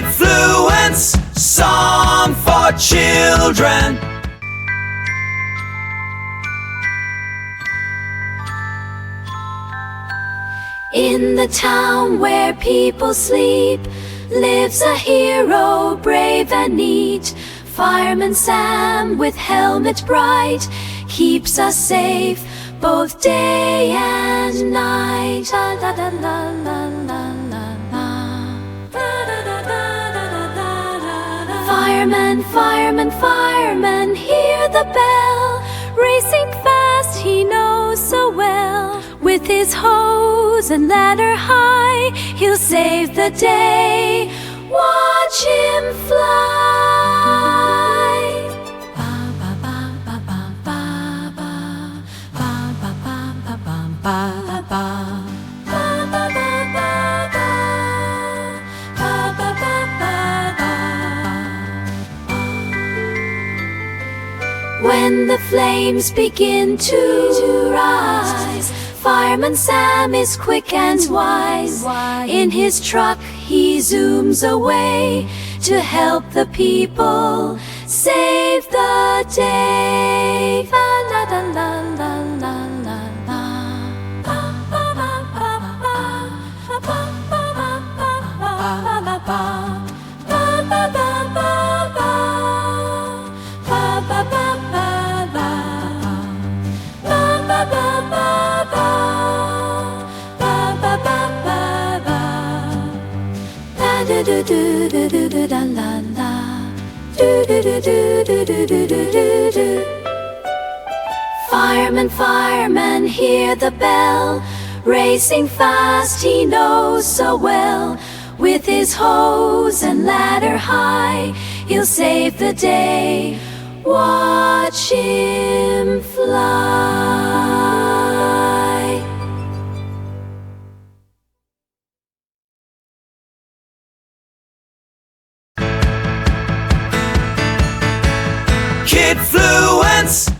Kidfluence, song for children. In the town where people sleep lives a hero, brave and neat. Fireman Sam with helmet bright keeps us safe both day and night. La la la la la la la. Fireman, fireman, fireman, hear the bell. Racing fast, he knows so well. With his hose and ladder high, he'll save the day. Watch him fly. Ba ba ba ba ba ba ba ba ba ba ba ba ba ba. When the flames begin to rise, Fireman Sam is quick and wise. In his truck he zooms away to help the people save the day. La la la la la la la la. Ba ba ba ba ba ba ba ba ba ba ba ba. Fireman, fireman, hear the bell. Racing fast, he knows so well. With his hose and ladder high, he'll save the day. Watch him fly. Kidfluence,